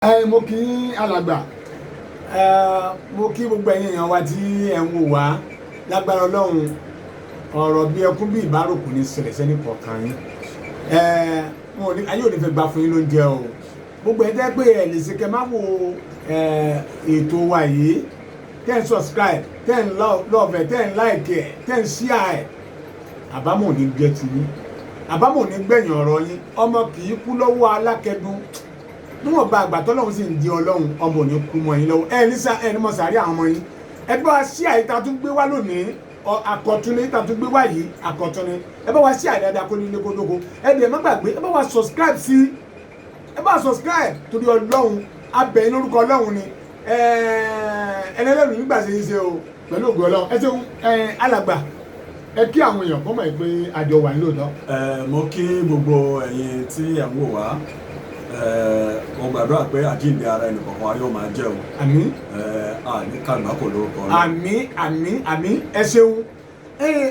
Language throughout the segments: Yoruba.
Mo kí alàgbà mo kí gbogbo ẹ̀yin èèyàn wa tí ẹ ń wò wá lágbára Ọlọ́run ọ̀rọ̀ bí ẹkún bí ìbáròkù ní ṣẹlẹ̀ sẹ́ni kọ̀ọ̀kan yín ayé ò ní fẹ́ gbà fún yín lóúnjẹ o gbogbo ẹ̀ jẹ́ pé ẹ̀ lè ṣe kẹ́ má wo ètò wa yìí tẹ́ ń subscribe tẹ́ ń love ẹ̀ tẹ́ ń like ẹ̀ tẹ́ ń share ẹ̀ àbámọ̀ ò ní jẹ́ ti yín àbámọ̀ ò ní gbẹ̀yìn ọ̀rọ̀ yín ọmọ kì í kú lọ́wọ́ alákẹ́dùn níwọ̀n bá àgbà tọ́lọ́run sì ń di ọlọ́run ọmọ ò ní kú mọ́ yín lọ́wọ́ ẹ ní mọ̀ sàárì àwọn ọmọ yín ẹ bá wa sí àyíká tún gbé wá lónìí àkọ́tún ní ìta tún gbé wá yìí àkọ́tún ní ẹ bá wa sí àdáadáa kó ní ilé kó lóko ẹ dẹ̀ má gbàgbé ẹ bá wa subscribe sí ẹ bá wa subscribe torí ọlọ́run abẹ́yìn lórúkọ ọlọ́run ni ẹlẹ́lẹ́rù nígbà ṣe yín ṣe o pẹ̀lú ògùn ọlọ́run ẹ ṣeun alàgbà ẹ kí àwọn èèyàn kọ́ mọ̀ pé àjọ wà nílòótọ́. Mo kí gbogbo ẹ̀yin tí ẹ̀ ń wò wá mo gbàdúrà pé àjíǹde ara ẹnì kọ̀ọ̀kan wa yóò máa jẹ́ o. Àmín. Ní kàgbá kò lórúkọ rẹ. Àmín àmín àmín ẹ ṣeun.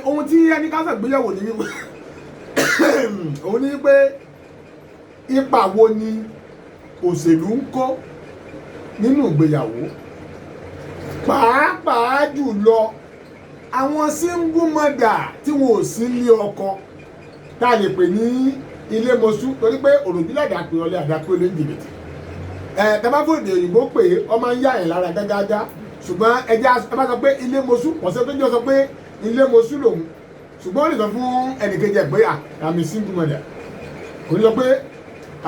Ohun tí ẹni ká ṣàgbéyẹ̀wò ni wípé òun ni pé ipa wo ni òṣèlú ń kó nínú ìgbéyàwó pàápàá jùlọ àwọn single mother tí wọn ò sí ní ọkọ tá a lè pè ní ilé mọ̀sú torí pé òròbílẹ̀ àdàpè ọlẹ́ àdàpè olè ń jìbìtì tabafóde òyìnbó pé ọmọ ń yá ẹ̀ lára gágágá ṣùgbọ́n ẹja ẹ bá sọ pé ilé mọ̀sú ọ̀sẹ̀ tó jẹ́ sọ pé ilé mọ̀sú lòun ṣùgbọ́n ó lè sọ fún ẹnìkejì ẹ̀ pé àmì single mother kò ní sọ pé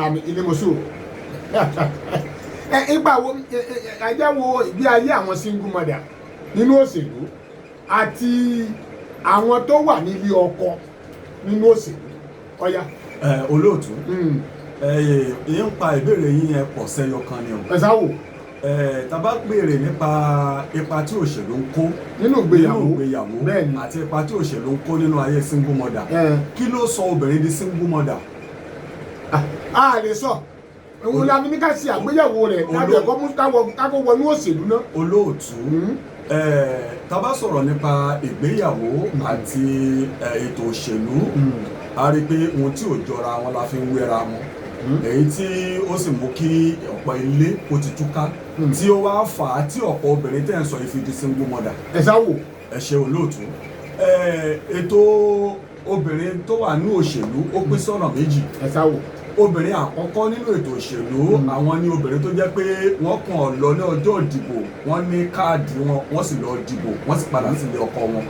àmì ilé mọ̀sú ipa wo ẹja wo ìgbé ayé àwọn single mother nínú òṣèlú àti àwọn tó wà nílé ọkọ nínú òṣèlú ọ̀yá. Olóòtú ìyẹn ń pa ìbéèrè yín yẹn pọ̀ sẹ́yọ kan ni o. ẹ sáwò. Tá bá béèrè nípa ipa tí òṣèlú ń kó nínú ìgbéyàwó àti ipa tí òṣèlú ń kó nínú ayé single mother kí ló sọ obìnrin di single mother. a lè sọ òun la ní ká ṣe àgbéyẹ̀wò rẹ̀ láti ẹ̀kọ́ mú kákó wọnú òṣèlú náà. Olóòtú tá bá sọ̀rọ̀ nípa ìgbéyàwó àti ètò òṣèlú a rí i pé ohun tí ò jọra wọn la fi ń wéra wọn èyí tí ó sì mú kí ọ̀pọ̀ ilé kó ti túká tí ó wá fà á tí ọ̀pọ̀ obìnrin tẹ̀ ń sọ ìfi di single mother. ẹ sáwò. ẹ ṣe Olóòtú ètò obìnrin tó wà ní òṣèlú ó pín sọ́nà méjì. ẹ sáwò. Obìnrin àkọ́kọ́ nínú ètò òṣèlú àwọn ni obìnrin tó jẹ́ pé wọ́n kàn lọ ní ọjọ́ ìdìbò wọ́n ní káàdì wọn wọ́n sì lọ dìbò wọ́n sì padà sílé ọkọ wọn.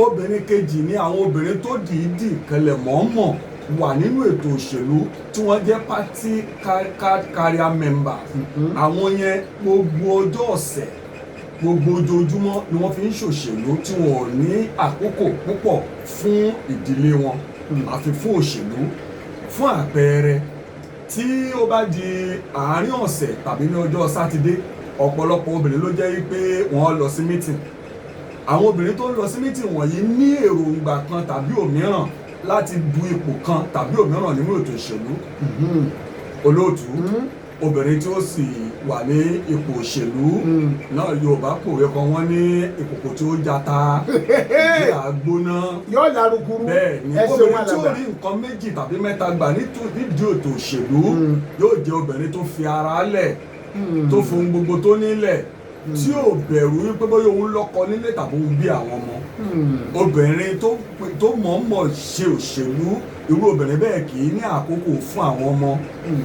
Obìnrin kejì ni àwọn obìnrin tó dìídì kẹlẹ̀ mọ̀ọ́mọ̀ wà nínú ètò òṣèlú tí wọ́n jẹ́ party card carrier member. Àwọn yẹn gbogbo ọjọ́ ọ̀sẹ̀ gbogbo ojoojúmọ́ ni wọ́n fi ń ṣòṣèlú tí wọn ò ní àkókò púpọ̀ fún ìdílé wọn àfi fún òṣèlú. Fún àpẹẹrẹ tí ó bá di àárín ọ̀sẹ̀ tàbí ní ọjọ́ sátidé ọ̀pọ̀lọpọ̀ obìnrin ló jẹ́ pé wọ́n lọ sí mítìn. Àwọn obìnrin tó ń lọ sí mítìn wọ̀nyí ní èròǹgbà kan tàbí òmíràn láti du ipò kan tàbí òmíràn nínú ètò ìṣèlú. Olóòtú obìnrin tí ó sì wà ní ipò òṣèlú náà Yorùbá pòwe kan wọ́n ní ìkòkò tí ó jata bí àgbóná. yóò larukuru. bẹ́ẹ̀ ni obìnrin tí ó rí nǹkan méjì tàbí mẹ́ta gbà nídìí ètò òṣèlú yóò jẹ́ obìnrin tó fi ara lẹ̀ tó fún gbogbo tó nílẹ̀ tí ò bẹ̀rù wípé bóyá òun lọ́kọ nílé tàbí òun bí àwọn ọmọ. Obìnrin tó mọ̀ọ́mọ̀ ṣe òṣèlú irú obìnrin bẹ́ẹ̀ kì í ní àkókò fún àwọn ọmọ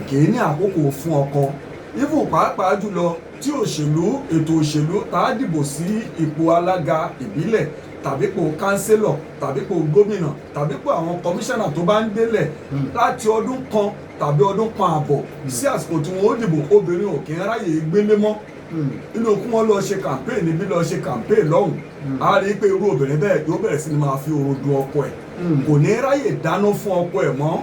kì í ní àkókò fún ọkọ. Even pàápàá jùlọ tí ètò òṣèlú tá a dìbò sí ipò alága ìbílẹ̀ tàbí ipò kánsílọ̀ tàbí ipò gómìnà tàbí ipò àwọn kọmíṣánná tó bá ń délẹ̀ láti ọdún kan tàbí ọdún kan àbọ̀ sí àsìkò tí wọ́n ó dìbò obìnrin ò kí ń ráyè gbélé mọ́ inú kí wọ́n lọ ṣe campaign níbí lọ ṣe campaign lọ́hùn a rí i pé irú obìnrin bẹ́ẹ̀ yóò bẹ̀rẹ̀ sí ni máa fi oorun dun ọkọ ẹ̀ kò ní ráyè dáná fún ọkọ ẹ̀ mọ́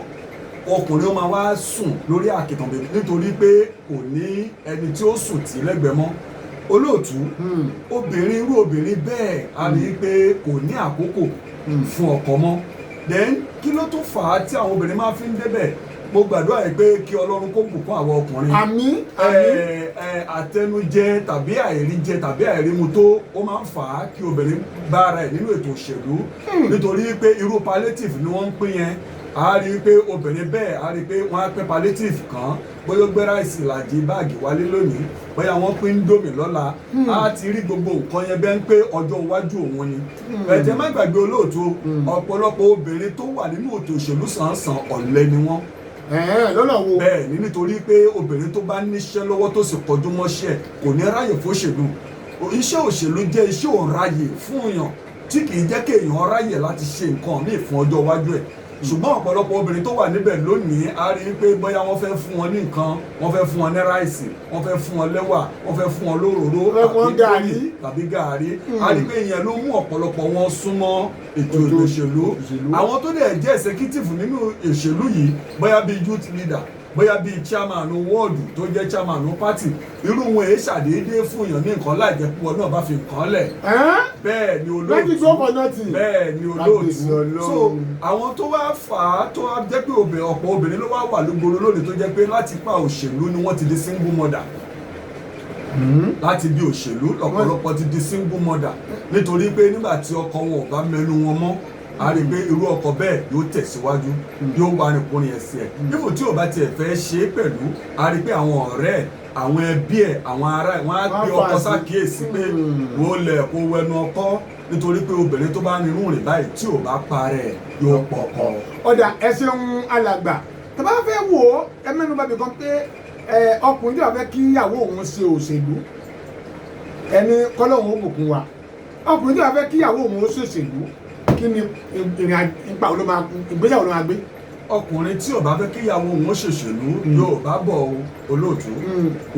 ọkùnrin ó máa wá sùn lórí àkìtàn bèbí nítorí pé kò ní ẹni tí ó sùn tì lẹ́gbẹ̀ẹ́ mọ́. Olóòtú irú obìnrin bẹ́ẹ̀ a rí i pé kò ní àkókò fún ọkọ mọ́. Then kí ló tún fà á tí àwọn obìnrin máa fi ń débẹ̀ mo gbàdúrà yìí pé kí Ọlọ́run kó bùkún àwọn ọkùnrin. àmín àtẹnujẹ tàbí àìríjẹ tàbí àìrímu tó ó máa ń fà á kí obìnrin bá ara ẹ̀ nínú ètò òṣèlú nítorí pé irú palliative ni wọ́n ń pín yẹn a rí i pé obìnrin bẹ́ẹ̀ a rí i pé wọ́n á pín palliative kan bóyá ó gbé ráìsì ìlàjì báàgì wálé lónìí bóyá wọ́n pín Indomie lọ́la a ti rí gbogbo nǹkan yẹn bẹ́ẹ̀ ń pé ọjọ́ iwájú òun ni ẹ̀jẹ̀ má gbàgbé olóòtú ọ̀pọ̀lọpọ̀ obìnrin tó wà nínú ètò òṣèlú sàn-án ọ̀lẹ ni wọ́n lọ́nà wo. bẹ́ẹ̀ ni nítorí pé obìnrin tó bá níṣẹ́ lọ́wọ́ tó sì kọjú mọ́ṣẹ́ kò ní ráyè fóṣèlú iṣẹ́ òṣèlú jẹ́ iṣẹ́ òǹráyè fún èèyàn tí kì í jẹ́ kí èèyàn ráyè láti ṣe nǹkan míì fún ọjọ́ iwájú ẹ̀ ṣùgbọ́n ọ̀pọ̀lọpọ̀ obìnrin tó wà níbẹ̀ lónìí a rí i pé bóyá wọ́n fẹ́ fún wọn ní nǹkan wọ́n fẹ́ fún wọn ní ráìsì wọ́n fẹ́ fún wọn lẹ́wà wọ́n fẹ́ fún wọn lóròró tàbí gààrí a rí i pé ìyẹn ló mú ọ̀pọ̀lọpọ̀ wọn súnmọ́ ètò òṣèlú àwọn tó dẹ̀ jẹ́ executive nínú òṣèlú yìí bóyá bíi youth leader bóyá bíi chairman wọ́ọ̀dù tó jẹ́ chairman party irú wọn èé ṣàdédé fún èèyàn ní nǹkan láì jẹ́ pé wọn náà bá fi nǹkan lẹ̀ bẹ́ẹ̀ ni olóòtú so àwọn tó wá fà á tó wá jẹ́ pé ọ̀pọ̀ obìnrin ló wá wà lógboro lónìí tó jẹ́ pé láti pa òṣèlú ni wọ́n ti di single mother láti bí òṣèlú ọ̀pọ̀lọpọ̀ ti di single mother nítorí pé nígbà tí ọkọ wọn ò bá mẹ́nu wọn mọ́ a rí i pé irú ọkọ bẹ́ẹ̀ yóò tẹ̀síwájú yóò wá ní kúrin ẹsẹ̀ ẹ̀ nífò tí ò bá tiẹ̀ fẹ́ ṣe é pẹ̀lú a rí i pé àwọn ọ̀rẹ́ ẹ̀ àwọn ẹbí ẹ̀ àwọn ará ẹ̀ wọ́n á gbé ọkọ sákìyèsí pé wọ́n lẹ̀ kó wẹnu ọkọ nítorí pé obìnrin tó bá ní irú rìn báyìí tí ò bá parẹ́ yóò pọ̀kọ. ọ̀dà ẹ ṣeun alàgbà tó bá fẹ́ wò ó ẹ mẹ́nu bá mi kan pé ọkùnrin tí wàá fẹ́ kí ìyàwó òun ṣe òṣèlú ẹni kọ́lọ́hún ó bùkún wa ọkùnrin tí wàá fẹ́ kí ìyàwó òun ó ṣòṣèlú kí ni ìgbésẹ̀ wo ló máa gbé. ọkùnrin tí ò bá fẹ́ kí ìyàwó òun ó ṣòṣèlú yóò bá bọ̀ olóòtú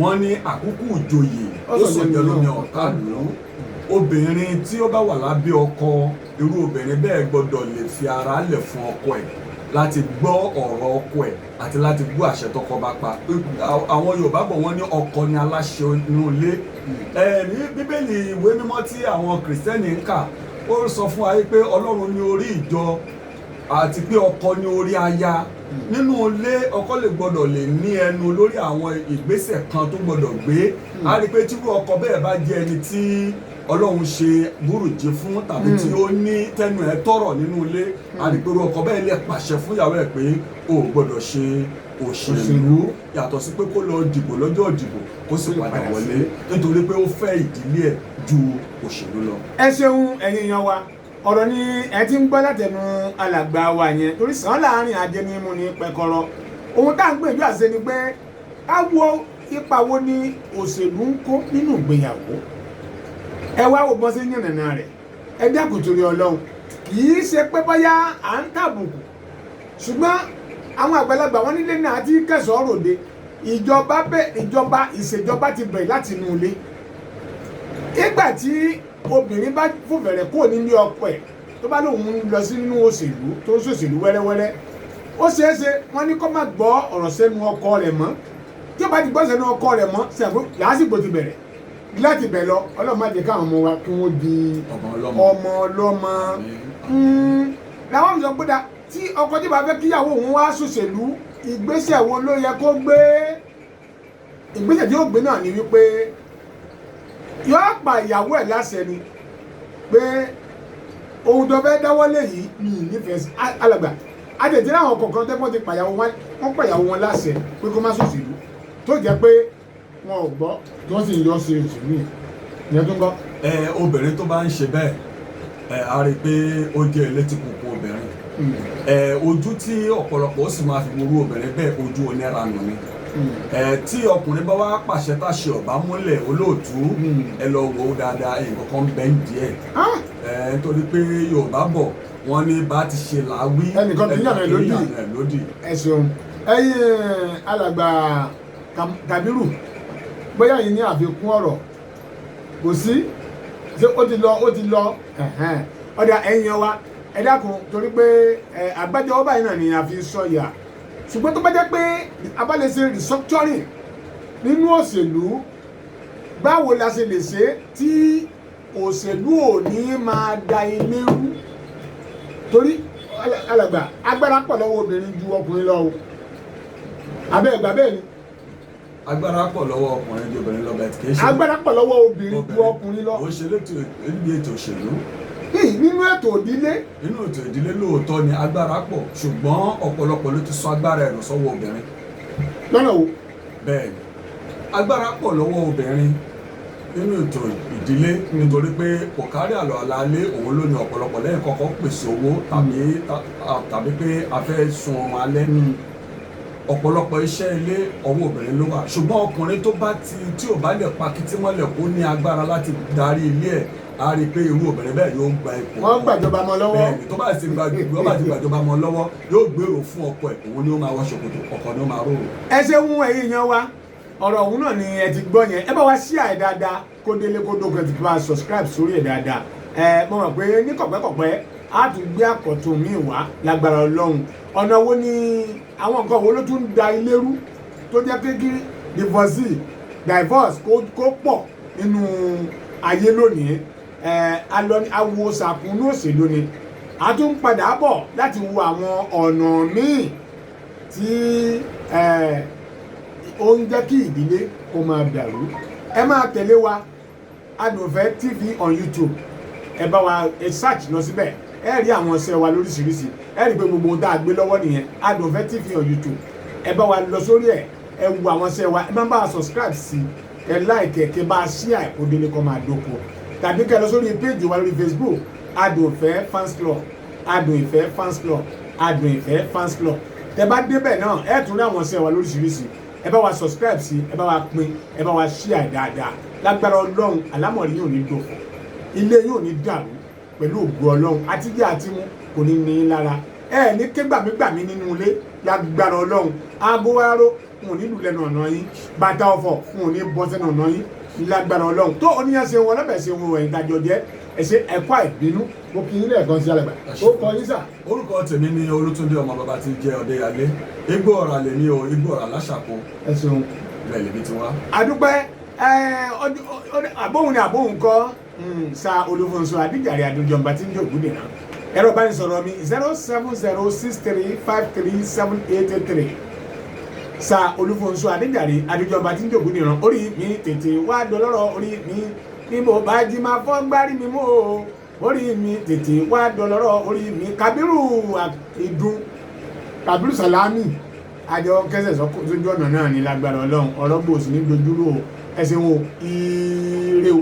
wọ́n ní àkúkú ìjòyè ó sọ̀jọ́ lómi ọ̀tá lù ú obìnrin tí ó bá wà lábẹ́ ọkọ irú obìnrin bẹ́ẹ̀ gbọ́dọ̀ lè fi ara lẹ̀ fún ọkọ ẹ̀ láti gbọ́ ọ̀rọ̀ ọkọ ẹ̀ àti láti gbọ́ àṣẹ tọkọ bá pa àwọn Yorùbá bọ̀ wọ́n ní ọkọ ni aláṣẹ inú ilé ní Bíbélì ìwé mímọ́ tí àwọn Kìrìsìtẹ́nì ń kà ó sọ fún wa pé Ọlọ́run ní orí ìjọ àti pé ọkọ ní orí aya nínú ilé ọkọ lè gbọ́dọ̀ lè ní ẹnu lórí àwọn ìgbésẹ̀ kan tó gbọ́dọ̀ gbé a rí i pé tí ọkọ bẹ́ẹ̀ bá jẹ́ ẹni tí Ọlọ́run ṣe burújí fún tàbí tí ó ní tẹnu ẹ̀ tọ̀rọ̀ nínú ilé a rí i pé ọkọ bẹ́ẹ̀ lè pàṣẹ fún ìyàwó ẹ̀ pé o gbọ́dọ̀ ṣe òṣèlú yàtọ̀ sí pé kó lọ dìbò lọ́jọ́ ìdìbò kó sì padà wọlé nítorí pé ó fẹ́ ìdílé ẹ̀ ju òṣèlú lọ. ẹ ṣeun ẹ̀yin yan wa ọ̀rọ̀ ni ẹ ti ń gbọ́ látẹnu alàgbà wa yẹn torí sàn láàrin ajẹnimú ní pẹkọrọ ohun tá à ń gbìyànjú àṣẹ ni pé ká wo ipa wo ni òṣèlú ń kó nínú ìgbéyàwó ẹ wá wo bọ́n sí yànnàná rẹ̀ ẹ dákun torí Ọlọ́run kì í ṣe pé bóyá à ń tàbùkù ṣùgbọ́n àwọn àgbàlagbà wọn nílé náà ti kẹsàn-án ròde ìṣèjọba ti bẹ̀rẹ̀ láti inú ilé ìgbà tí obìnrin bá fòfẹ̀rẹ̀ kúrò nílé ọkọ ẹ̀ tó bá lóun ń lọ sínú òṣèlú tó ń ṣòṣèlú wẹ́rẹ́wẹ́rẹ́ ó ṣeéṣe wọ́n ní kó má gbọ́ ọ̀rọ̀ sẹ́nu ọkọ rẹ̀ mọ́ tí ó bá ti gbọ́ sẹ́nu ọkọ rẹ̀ mọ́ sẹ́nu lásìkò ti bẹ̀rẹ̀ láti bẹ̀ lọ Ọlọ́run má jẹ́ káwọn ọmọ wa kí wọ́n di ọmọ ọlọ́mọ làwọn sọ pé tí ọkọ tí bá fẹ́ kíyàwó òun wá ṣòṣèlú ìgbésẹ̀ wo ló yẹ kó gbé ìgbésẹ̀ tí ó gbé náà ni wípé yóò pa ìyàwó ẹ̀ láṣẹ ni pé ohun tó fẹ́ dáwọ́lé yìí ni ìnífẹ̀ẹ́ sí alàgbà àtẹ̀tẹ̀ láwọn kọ̀ọ̀kan tẹ́kọ̀ ti pàyàwó wọn láṣẹ pé kó má ṣòṣèlú tó jẹ́ pé wọn ò gbọ́ tí wọ́n sì yọ ṣe òṣèlú yẹn tó ń gbọ́. obìnrin tó bá ń ṣe bẹ́ẹ̀ a rí i pé ó jẹ́ elétí kùkù obìnrin ojú tí ọ̀pọ̀lọpọ̀ ó sì máa fi wúrú obìnrin bẹ́ẹ̀ ojú oníranù ni tí ọkùnrin bá wá pàṣẹ táṣe ọ̀bá múlẹ̀ olóòtú ẹ lọ wò ó dáadáa nǹkan kan bẹ́ẹ̀ ń díẹ̀ nítorí pé Yorùbá bọ̀ wọ́n ní bá ti ṣe làáwí ẹnìkan kì í yàn ẹ̀ lódì ẹ ṣeun ẹ̀yin alàgbà Kàbírù bóyá yìí ní àfikún ọ̀rọ̀ kò sí ṣé ó ti lọ ọ̀dà ẹ̀yin wa ẹ dákun torí pé àgbájọ ọba yìí náà ni a fi sọ̀yà ṣùgbọ́n tó bá jẹ́ pé a bá lè ṣe restructuring nínú òṣèlú báwo la ṣe lè ṣe tí òṣèlú ò ní máa da ilé rú torí alàgbà agbára pọ̀ lọ́wọ́ obìnrin ju ọkùnrin lọ abẹ́ ẹ̀gbà bẹ́ẹ̀ ni. agbára pọ̀ lọ́wọ́ ọkùnrin ju obìnrin lọ bẹ́ẹ̀ kì í ṣe. agbára pọ̀ lọ́wọ́ obìnrin ju ọkùnrin lọ. ó ṣe níbi ètò òṣèlú. nínú ètò ìdílé. nínú ètò ìdílé lóòótọ́ ni agbára pọ̀ ṣùgbọ́n ọ̀pọ̀lọpọ̀ ló ti sọ agbára ẹ̀rọ sọ́wọ́ obìnrin. lọ́nà wo. bẹ́ẹ̀ ni agbára pọ̀ lọ́wọ́ obìnrin nínú ètò ìdílé nítorí pé kò kárí àlọ́ àlàálé òun ló ní ọ̀pọ̀lọpọ̀ lẹ́yìn kọ́kọ́ pèsè owó tàbí pé a fẹ́ sun ọmọ alẹ́. ọ̀pọ̀lọpọ̀ iṣẹ́ ilé ọwọ́ obìnrin ló wà ṣùgbọ́n ọkùnrin tí ò bá lè pa kìtì mọ́lẹ̀ kó ní agbára láti darí ilé ẹ̀ a rí i pé irú obìnrin bẹ́ẹ̀ yóò gba ipò. wọ́n gbàjọba mọ́ lọ́wọ́. bẹ́ẹ̀ni tó bá ti gbàjọba mọ́ lọ́wọ́ yóò gbèrò fún ọkọ ẹ̀ òun ni ó máa wọ ṣòkòtò ọkọ ni ó máa rò. ẹ ṣe ń ẹ̀yin yan wa ọ̀rọ̀ ọ̀hún náà ni ẹ ti gbọ́ yẹn ẹ bá wa share dáadáa kó délé kó dókè tí bá subscribe sórí ẹ̀ dáadáa mo mọ̀ pé ní kọ̀pẹ́kọ̀pẹ́ á tún gbé àkọ́tún mi wá lágbára Ọlọ́run ọ̀nà wo ni àwọn nǹkan wo ló tún ń da ilé rú tó jẹ́ pé kí divorce kó pọ̀ nínú ayé lónìí awo sàkúnú òṣèlú ni a tún ń padà bọ̀ láti wo àwọn ọ̀nà míì tí ó ń jẹ́ kí ìdílé kó máa dàrú ẹ máa tẹ̀lé wa Adùnfẹ́ TV on YouTube ẹ bá wa search lọ síbẹ̀ ẹ rí àwọn iṣẹ́ wa lóríṣiríṣi ẹ rí pé gbogbo ohun tá a gbé lọ́wọ́ nìyẹn Adùnfẹ́ TV on YouTube ẹ bá wa lọ sórí ẹ wo àwọn iṣẹ́ wa ẹ má bá wa subscribe sí ẹ like kẹ bá a share kó délé kó máa dóko tàbí kẹ lọ sórí péjì wa lórí Facebook Adùnfẹ́ fans club Adùnfẹ́ fans club Adùnfẹ́ fans club tẹ bá débẹ̀ náà ẹ tún rí àwọn iṣẹ́ wa lóríṣiríṣi ẹ bá wa subscribe sí ẹ bá wa pín ẹ bá wa share dáadáa lágbára Ọlọ́run àlámọ̀rí yóò ní dòfò ilé yóò ní dàrú pẹ̀lú ògo Ọlọ́run àtijọ́ àti mú kò ní ní lára ẹ ní ké gbàmígbàmí nínú ilé lágbára Ọlọ́run aago wáró n ò ní lù lẹ́nu ọ̀nà yín bàtà ọ̀fọ̀ n ò ní bọ́ sẹ́nu ọ̀nà yín lágbára Ọlọ́run tó oníyàn ṣe wọn lọ́bẹ̀ ṣe wọn ẹ̀yìn dájọ́ jẹ́ ẹ̀ṣẹ̀ ẹ̀kọ́ àìbínú mo kì í lẹ́ẹ̀kan sí alẹ́ gbà ó kọ yín sà. orúkọ tèmi ni Olútúndé ọmọ bàbá tí jẹ́ Ọdẹ́yàlé Igbó Ọ̀rà lèmi o Igbó Ọ̀rà láṣàkó ẹ ṣeun ilẹ̀ lèmi ti wá. àdúpẹ́ àbóhùn ni àbóhùn kọ́ sa Olúfúnṣọ́ Adéjàre Adéjọba tí ń jẹ́ Ògúndènà ẹ̀rọ ìbánisọ̀rọ̀ mi 07063537883 sa Olúfúnṣọ́ Adéjàre Adéjọba tí ń jẹ́ Ògúndènà orí mi tètè wá dọlọ́rọ̀ orí mi bí mo bá jí máa fọ́ gbárí mi mú o orí mi tètè wá dọlọ́rọ̀ orí mi Kábírù Ìdún Kábírù Sàlámì àjọ kẹsẹ̀ sójú ọ̀nà náà ní lágbára Ọlọ́run ọ̀rọ̀ gbòòsì ní dojúrò ẹ̀sìn wo ire o.